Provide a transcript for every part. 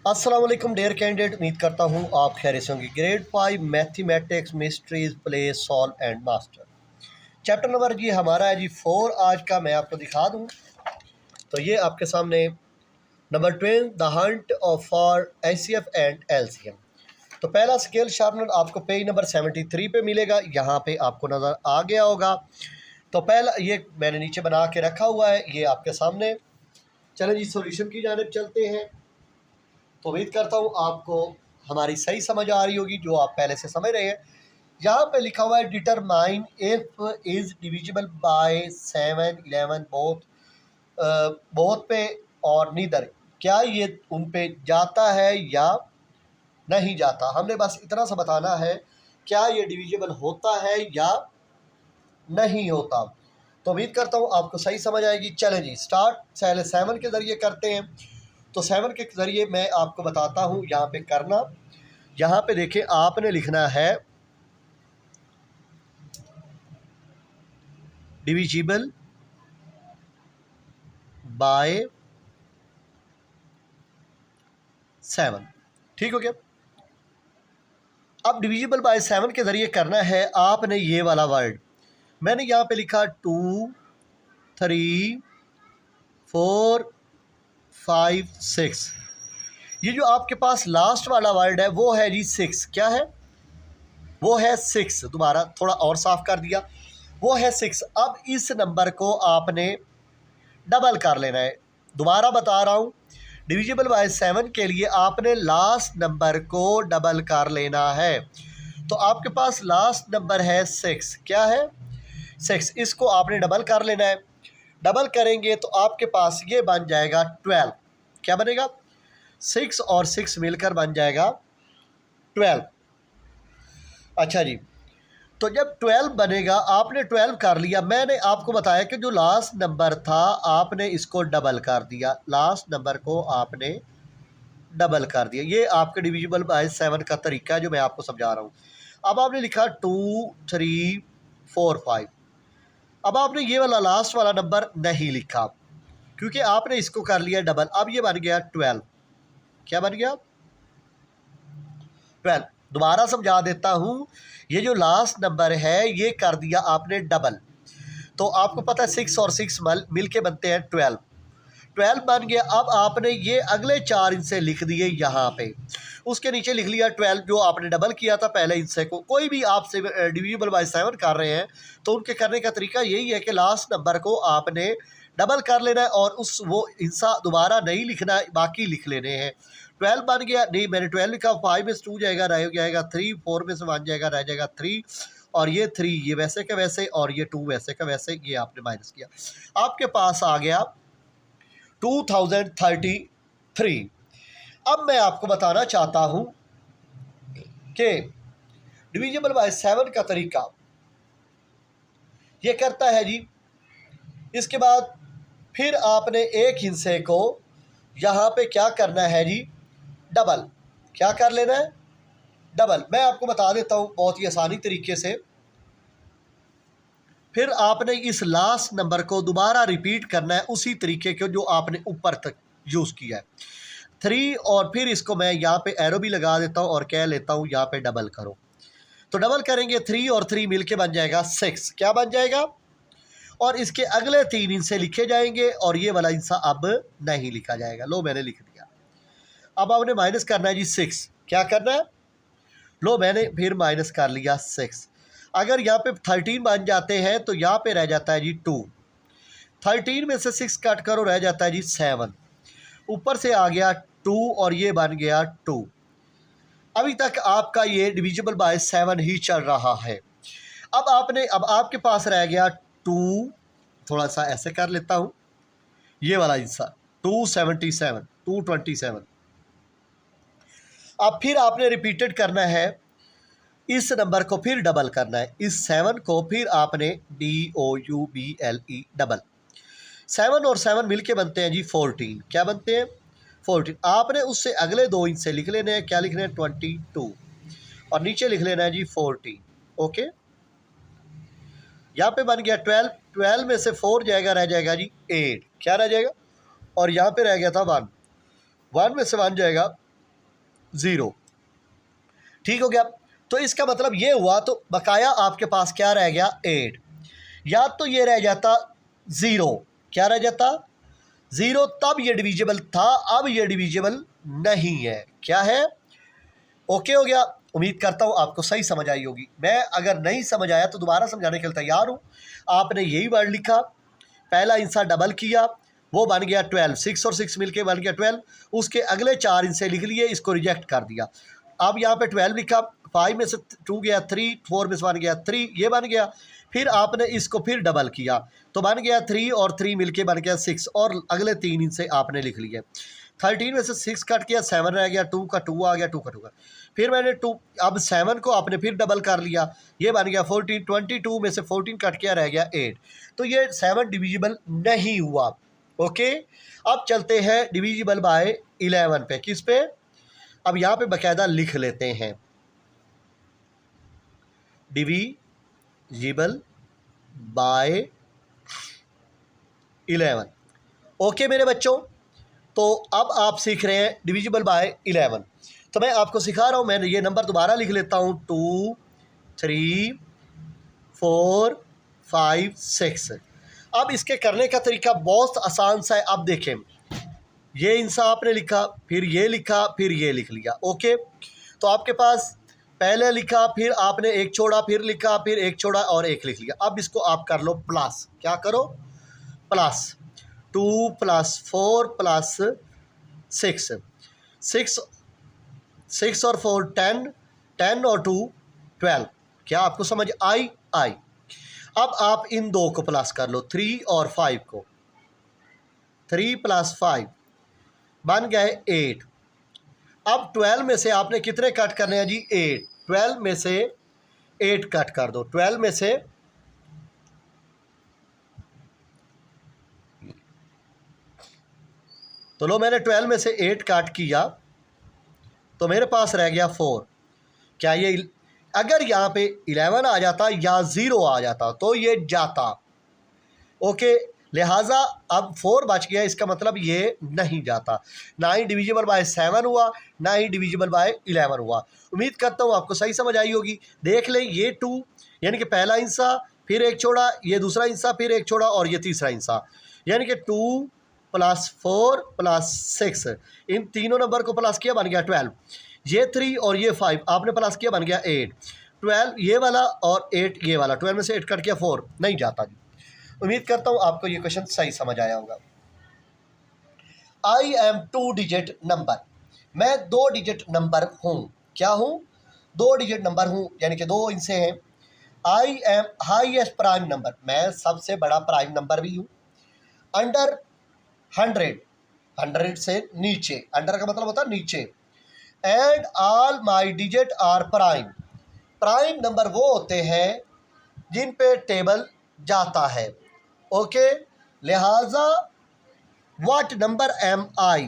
अस्सलाम वालेकुम dear candidate, उम्मीद करता हूँ आप खैरियत से होंगे। Grade 5 mathematics mysteries play solve and master chapter number जी हमारा है जी 4 आज का। मैं आपको दिखा दूँ तो ये आपके सामने number 12 the Hunt of for HCF and LCM. तो पहला स्केल शार्पनर आपको पेज नंबर 73 पे मिलेगा, यहाँ पे आपको नज़र आ गया होगा। तो पहला ये मैंने नीचे बना के रखा हुआ है, ये आपके सामने। चलें जी सॉल्यूशन की जानिब चलते हैं। तो उम्मीद करता हूँ आपको हमारी सही समझ आ रही होगी, जो आप पहले से समझ रहे हैं। यहाँ पे लिखा हुआ है determine if is divisible by 7, 11 both पे और नीदर, क्या ये उन पे जाता है या नहीं जाता। हमने बस इतना सा बताना है क्या ये डिविजिबल होता है या नहीं होता। तो उम्मीद करता हूँ आपको सही समझ आएगी। चलें जी स्टार्ट पहले 7 के ज़रिए करते हैं। तो 7 के ज़रिए मैं आपको बताता हूँ यहाँ पे करना। यहाँ पे देखें, आपने लिखना है डिविजिबल बाय 7, ठीक हो गया। अब डिविजिबल बाय 7 के ज़रिए करना है आपने ये वाला वर्ड, मैंने यहाँ पे लिखा 2, 3, 4, 5, 6। ये जो आपके पास लास्ट वाला वर्ड है वो है जी 6। क्या है? वो है 6। दोबारा थोड़ा और साफ कर दिया, वो है 6। अब इस नंबर को आपने डबल कर लेना है। दोबारा बता रहा हूँ, डिविजिबल बाय 7 के लिए आपने लास्ट नंबर को डबल कर लेना है। तो आपके पास लास्ट नंबर है 6। क्या है? 6। इसको आपने डबल कर लेना है। डबल करेंगे तो आपके पास ये बन जाएगा 12। क्या बनेगा? 6 और 6 मिलकर बन जाएगा 12। अच्छा जी, तो जब 12 बनेगा, आपने 12 कर लिया। मैंने आपको बताया कि जो लास्ट नंबर था आपने इसको डबल कर दिया, लास्ट नंबर को आपने डबल कर दिया। ये आपके डिविजिबल बाय 7 का तरीका है जो मैं आपको समझा रहा हूँ। अब आपने लिखा 2, 3, 4, 5। अब आपने ये वाला लास्ट वाला नंबर नहीं लिखा क्योंकि आपने इसको कर लिया डबल। अब ये बन गया 12। क्या बन गया? 12। दोबारा समझा देता हूँ, ये जो लास्ट नंबर है ये कर दिया आपने डबल। तो आपको पता है 6 और 6 मिल के बनते हैं 12। 12 बन गया। अब आपने ये अगले 4 इनसे लिख दिए यहाँ पे, उसके नीचे लिख लिया 12 जो आपने डबल किया था पहले इनसे को। कोई भी आपसे डिविजिबल बाय 7 कर रहे हैं तो उनके करने का तरीका यही है कि लास्ट नंबर को आपने डबल कर लेना है और उस वो हिस्सा दोबारा नहीं लिखना है, बाकी लिख लेने हैं। 12 बन गया, नहीं मैंने 12 लिखा, 5 में से 2 जाएगा, रह जाएगा 3, 4 में से 1 जाएगा, रह जाएगा 3, और ये 3 ये वैसे का वैसे, और ये 2 वैसे का वैसे, ये आपने माइनस किया। आपके पास आ गया 2033। अब मैं आपको बताना चाहता हूं कि डिविजिबल बाय 7 का तरीका ये करता है जी। इसके बाद फिर आपने एक हिस्से को यहाँ पे क्या करना है जी, डबल। क्या कर लेना है? डबल। मैं आपको बता देता हूँ बहुत ही आसानी तरीके से। फिर आपने इस लास्ट नंबर को दोबारा रिपीट करना है उसी तरीके के जो आपने ऊपर तक यूज़ किया है 3, और फिर इसको मैं यहाँ पे एरो भी लगा देता हूँ और कह लेता हूँ यहाँ पे डबल करो। तो डबल करेंगे 3 और 3 मिलके बन जाएगा 6। क्या बन जाएगा? और इसके अगले 3 इनसे लिखे जाएंगे और ये वाला इंसा अब नहीं लिखा जाएगा। लो मैंने लिख दिया। अब आपने माइनस करना है जी 6। क्या करना है? लो मैंने फिर माइनस कर लिया 6। अगर यहाँ पे 13 बन जाते हैं तो यहाँ पे रह जाता है जी 2। 13 में से 6 कट करो, रह जाता है जी 7। ऊपर से आ गया 2 और ये बन गया 2। अभी तक आपका ये डिविजिबल बाय 7 ही चल रहा है। अब आपके पास रह गया 2, थोड़ा सा ऐसे कर लेता हूँ, ये वाला हिस्सा 277, 227। अब फिर आपने रिपीटेड करना है, इस नंबर को फिर डबल करना है, इस 7 को फिर आपने DOUBLE डबल। 7 और 7 मिलके बनते हैं जी 14। क्या बनते हैं? 14। आपने उससे अगले 2 इनसे लिख लेने हैं। क्या लिखने हैं? 22, और नीचे लिख लेना है जी 14। ओके, यहाँ पे बन गया 12। 12 में से 4 जाएगा, रह जाएगा जी 8। क्या रह जाएगा? और यहाँ पे रह गया था 1। 1 में से 1 जाएगा, 0। ठीक हो गया। तो इसका मतलब ये हुआ, तो बकाया आपके पास क्या रह गया 8। या तो ये रह जाता 0, क्या रह जाता 0, तब ये डिविजिबल था, अब ये डिविजिबल नहीं है। क्या है? ओके हो गया। उम्मीद करता हूँ आपको सही समझ आई होगी। मैं अगर नहीं समझ आया तो दोबारा समझाने के लिए तैयार हूँ। आपने यही वर्ड लिखा, पहला इंसा डबल किया, वो बन गया 12, 6 और 6 मिलके बन गया 12। उसके अगले 4 इंसे लिख लिए, इसको रिजेक्ट कर दिया। अब यहाँ पे 12 लिखा, 5 में से 2 गया 3, 4 में से बन गया 3, ये बन गया। फिर आपने इसको फिर डबल किया तो बन गया 3 और 3 मिलके बन गया 6, और अगले 3 इनसे आपने लिख लिए। 13 में से 6 कट किया, 7 रह गया, 2 का 2 आ गया, 2 का 2 का। फिर मैंने 2, अब 7 को आपने फिर डबल कर लिया, ये बन गया 14। 22 में से 14 कट किया, रह गया 8। तो ये 7 डिविजिबल नहीं हुआ। ओके, अब चलते हैं डिविजिबल बाय 11 पे। किस पे? अब यहाँ पे बाकायदा लिख लेते हैं, डिविजिबल बाय 11। ओके मेरे बच्चों, तो अब आप सीख रहे हैं डिविजिबल बाय 11। तो मैं आपको सिखा रहा हूँ, मैं ये नंबर दोबारा लिख लेता हूँ, 2, 3, 4, 5, 6। अब इसके करने का तरीका बहुत आसान सा है। अब देखें, ये इंसा आपने लिखा, फिर ये लिखा, फिर ये लिख लिया। ओके, तो आपके पास पहले लिखा, फिर आपने एक छोड़ा, फिर लिखा, फिर एक छोड़ा और एक लिख लिया। अब इसको आप कर लो प्लस। क्या करो? प्लस 2 + 4 + 6, 6 और 4 10, 10 और 2 12। क्या आपको समझ आई? अब आप इन दो को प्लस कर लो, 3 और 5 को। 3 + 5 बन गए 8। अब 12 में से आपने कितने कट करने हैं जी? 8। 12 में से 8 कट कर दो। 12 में से तो लो, मैंने 12 में से 8 काट किया तो मेरे पास रह गया 4। क्या ये, अगर यहाँ पे 11 आ जाता या 0 आ जाता तो ये जाता। ओके, लिहाजा अब 4 बच गया, इसका मतलब ये नहीं जाता। ना ही डिविजिबल बाय 7 हुआ, ना ही डिविजिबल बाय 11 हुआ। उम्मीद करता हूँ आपको सही समझ आई होगी। देख लें, ये 2 यानी कि पहला इंसा, फिर एक छोड़ा, ये दूसरा इंसा, फिर एक छोड़ा और ये तीसरा इंसा, यानी कि 2 + 4 + 6, इन तीनों नंबर को प्लस किया, बन गया 12। ये 3 और ये 5 आपने प्लस किया, बन गया 8। 12 ये वाला और 8 ये वाला, 12 में से 8 कट किया, 4 नहीं जाता जी। उम्मीद करता हूँ आपको ये क्वेश्चन सही समझ आया होगा। आई एम 2 डिजिट नंबर, मैं 2 डिजिट नंबर हूँ। क्या हूँ? 2 डिजिट नंबर हूँ, यानी कि 2 इनसे हैं। I am highest prime number, मैं सबसे बड़ा प्राइम नंबर भी हूँ। अंडर 100, 100 से नीचे, अंडर का मतलब होता है नीचे। And all my digit are prime, prime number वो होते हैं जिन पे टेबल जाता है। ओके, लिहाजा व्हाट नंबर एम आई,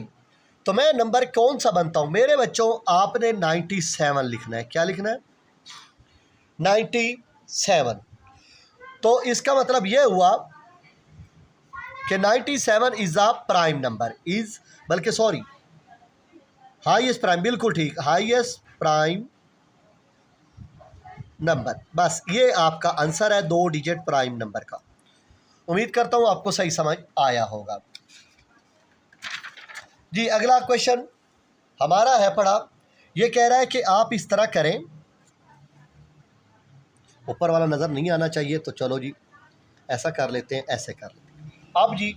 तो मैं नंबर कौन सा बनता हूं? मेरे बच्चों, आपने 97 लिखना है। क्या लिखना है? 97। तो इसका मतलब यह हुआ कि 97 is a prime number, is, बल्कि सॉरी, हाईएस्ट प्राइम, बिल्कुल ठीक, हाईएस्ट प्राइम नंबर। बस ये आपका आंसर है 2 डिजिट प्राइम नंबर का। उम्मीद करता हूं आपको सही समझ आया होगा जी। अगला क्वेश्चन हमारा है पढ़ा, ये कह रहा है कि आप इस तरह करें, ऊपर वाला नज़र नहीं आना चाहिए, तो चलो जी ऐसा कर लेते हैं, ऐसे कर लेते हैं। अब जी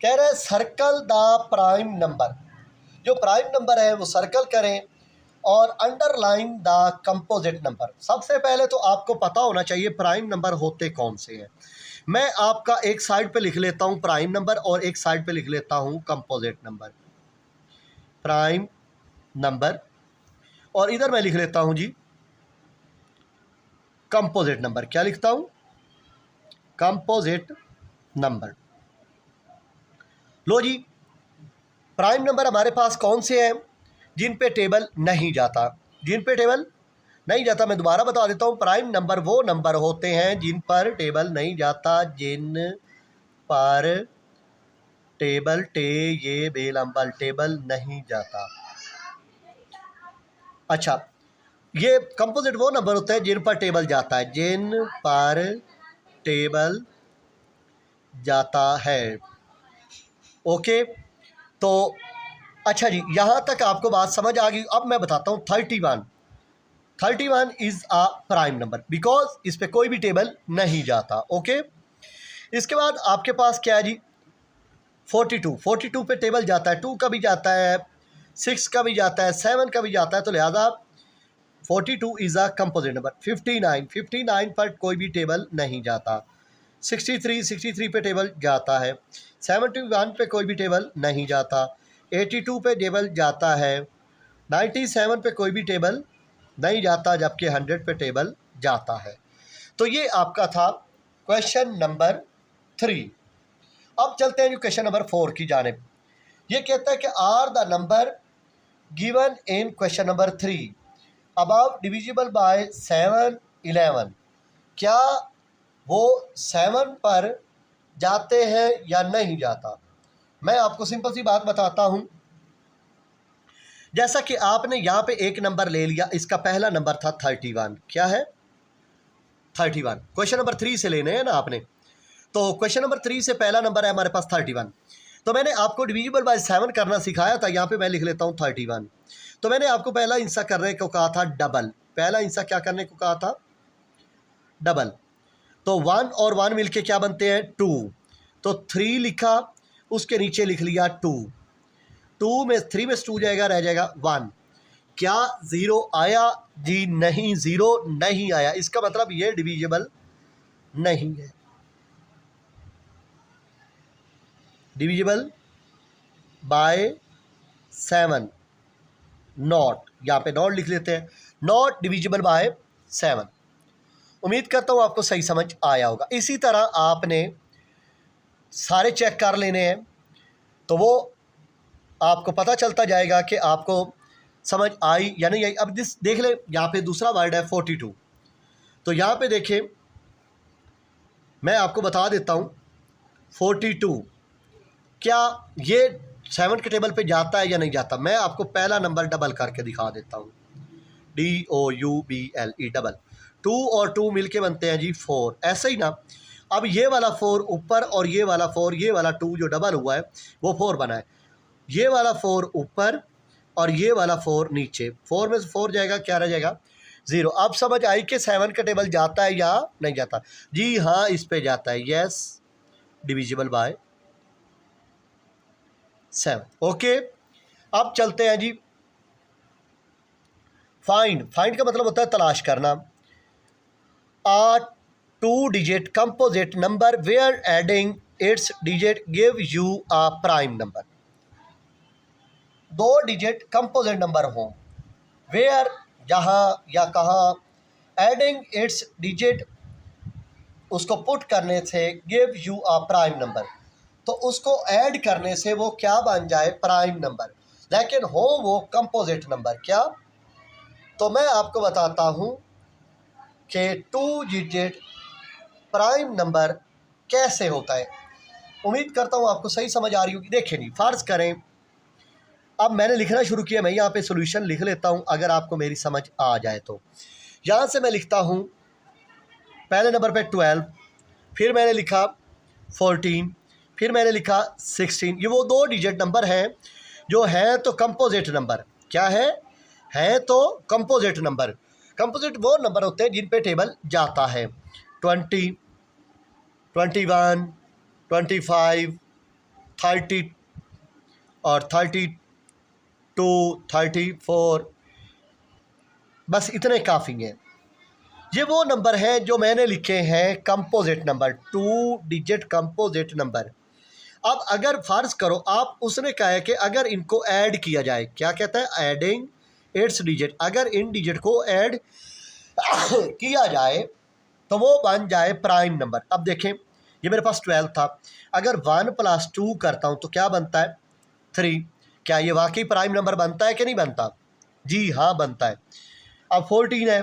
कह रहे हैं सर्कल द प्राइम नंबर, जो प्राइम नंबर है वो सर्कल करें और अंडरलाइन द कंपोजिट नंबर। सबसे पहले तो आपको पता होना चाहिए प्राइम नंबर होते कौन से हैं। मैं आपका एक साइड पे लिख लेता हूं प्राइम नंबर और एक साइड पे लिख लेता हूं कंपोजिट नंबर। प्राइम नंबर और इधर मैं लिख लेता हूं जी कंपोजिट नंबर। क्या लिखता हूं? Composite number. लो जी, प्राइम नंबर हमारे पास कौन से हैं? जिन पे टेबल नहीं जाता, जिन पे टेबल नहीं जाता। मैं दोबारा बता देता हूँ, प्राइम नंबर वो नंबर होते हैं जिन पर टेबल नहीं जाता, जिन पर टेबल टे ये बेलंबल टेबल नहीं जाता। अच्छा, ये कंपोजिट वो नंबर होते हैं जिन पर टेबल जाता है, जिन पर टेबल जाता है। ओके, तो अच्छा जी, यहाँ तक आपको बात समझ आ गई। अब मैं बताता हूँ 31 is a prime number because इस पे कोई भी टेबल नहीं जाता। ओके, इसके बाद आपके पास क्या है जी, 42 पे टेबल जाता है, 2 का भी जाता है, 6 का भी जाता है, 7 का भी जाता है, तो लिहाजा 42 इज़ अ कंपोजिट नंबर। 59 पर कोई भी टेबल नहीं जाता। 63 पे टेबल जाता है। 71 पे कोई भी टेबल नहीं जाता। 82 पे टेबल जाता है। 97 पे कोई भी टेबल नहीं जाता, जबकि 100 पे टेबल जाता है। तो ये आपका था क्वेश्चन नंबर 3। अब चलते हैं जो क्वेश्चन नंबर 4 की जानिब। ये कहता है कि are the number given in question number 3 above divisible by 7, 11, क्या वो 7 पर जाते हैं या नहीं जाता। मैं आपको सिंपल सी बात बताता हूं, जैसा कि आपने यहां पे एक नंबर ले लिया, इसका पहला नंबर था 31। क्या है? 31। क्वेश्चन नंबर 3 से लेने हैं ना आपने, तो क्वेश्चन नंबर 3 से पहला नंबर है हमारे पास 31। तो मैंने आपको डिविजिबल बाय 7 करना सिखाया था, यहाँ पे मैं लिख लेता हूँ 31। तो मैंने आपको पहला हिस्सा करने को कहा था डबल। पहला हिस्सा क्या करने को कहा था? डबल। तो 1 और 1 मिलके क्या बनते हैं? 2। तो 3 लिखा, उसके नीचे लिख लिया 2। 2 में 3 में 2 जाएगा, रह जाएगा 1। क्या 0 आया? जी नहीं, 0 नहीं आया। इसका मतलब ये डिविजिबल नहीं है। डिविजिबल बाय 7 नॉट, यहाँ पे नॉट लिख लेते हैं, नॉट डिविजिबल बाय 7। उम्मीद करता हूँ आपको सही समझ आया होगा। इसी तरह आपने सारे चेक कर लेने हैं, तो वो आपको पता चलता जाएगा कि आपको समझ आई या नहीं आई। अब देख ले, यहाँ पे दूसरा वर्ड है 42। तो यहाँ पे देखें, मैं आपको बता देता हूँ 42 क्या ये 7 के टेबल पे जाता है या नहीं जाता। मैं आपको पहला नंबर डबल करके दिखा देता हूँ, DOUBLE डबल। 2 और 2 मिलके बनते हैं जी 4, ऐसे ही ना। अब ये वाला 4 ऊपर और ये वाला 4, ये वाला 2 जो डबल हुआ है वो 4 बना है। ये वाला 4 ऊपर और ये वाला 4 नीचे, 4 में से 4 जाएगा, क्या रह जाएगा? 0। अब समझ आई कि 7 का टेबल जाता है या नहीं जाता। जी हाँ, इस पे जाता है, यस, डिविजिबल बाय 7। ओके, अब चलते हैं जी फाइंड। फाइंड का मतलब होता है तलाश करना। A 2 digit composite number where adding its digit give you a prime number. 2 digit composite number हो, वेयर जहाँ या कहाँ, एडिंग इट्स डिजिट उसको पुट करने से, give you a prime number, तो उसको ऐड करने से वो क्या बन जाए? Prime number. लेकिन हो वो कंपोजिट नंबर। क्या? तो मैं आपको बताता हूँ कि 2 डिजिट प्राइम नंबर कैसे होता है। उम्मीद करता हूँ आपको सही समझ आ रही होगी। देखिए जी, फ़र्ज़ करें, अब मैंने लिखना शुरू किया, मैं यहाँ पे सॉल्यूशन लिख लेता हूँ, अगर आपको मेरी समझ आ जाए तो। यहाँ से मैं लिखता हूँ पहले नंबर पे 12, फिर मैंने लिखा 14, फिर मैंने लिखा 16। ये वो 2 डिजिट नंबर हैं जो हैं तो कंपोजिट नंबर। क्या है तो कंपोजिट नंबर। कंपोजिट वो नंबर होते हैं जिन पे टेबल जाता है। 20, 21, 25, 30 और 32, 34, बस इतने काफ़ी हैं। ये वो नंबर हैं जो मैंने लिखे हैं composite number, 2 digit composite number. अब अगर फ़र्ज़ करो आप, उसने कहा है कि अगर इनको ऐड किया जाए, क्या कहता है? Adding its digit. अगर इन डिजिट को ऐड किया जाए तो वो बन जाए प्राइम नंबर। अब देखें, ये मेरे पास 12 था, अगर 1 + 2 करता हूँ तो क्या बनता है? 3। क्या ये वाकई प्राइम नंबर बनता है कि नहीं बनता? जी हाँ, बनता है। अब 14 है,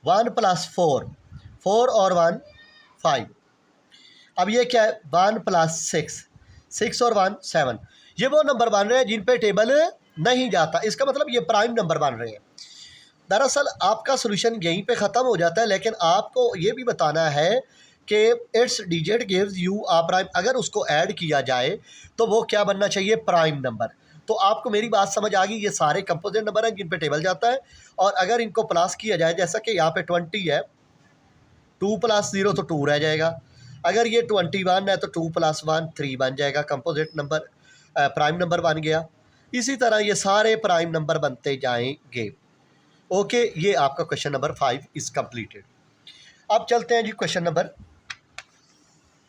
1 + 4, 4 और 1 5। अब ये क्या है? 1 + 6, 6 और 1 7। ये वो नंबर बन रहे हैं जिन पे टेबल नहीं जाता, इसका मतलब ये प्राइम नंबर बन रहे हैं। दरअसल आपका सोल्यूशन यहीं पे ख़त्म हो जाता है, लेकिन आपको ये भी बताना है कि its digit gives you a prime, अगर उसको ऐड किया जाए तो वो क्या बनना चाहिए, प्राइम नंबर। तो आपको मेरी बात समझ आ गई, ये सारे कंपोजिट नंबर हैं जिन पे टेबल जाता है, और अगर इनको प्लस किया जाए, जैसा कि यहाँ पे 20 है, 2 + 0 तो 2 रह जाएगा। अगर ये 21 है तो 2 + 1 3 बन जाएगा, कंपोजिट नंबर प्राइम नंबर बन गया। इसी तरह ये सारे प्राइम नंबर बनते जाएंगे। ओके, ये आपका क्वेश्चन नंबर 5 इज़ कम्प्लीटेड। अब चलते हैं जी क्वेश्चन नंबर,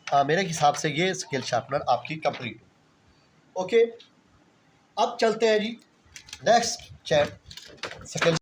मेरे हिसाब से ये स्किल शार्पनर आपकी कंप्लीट। ओके, अब चलते हैं जी नेक्स्ट चैट स्किल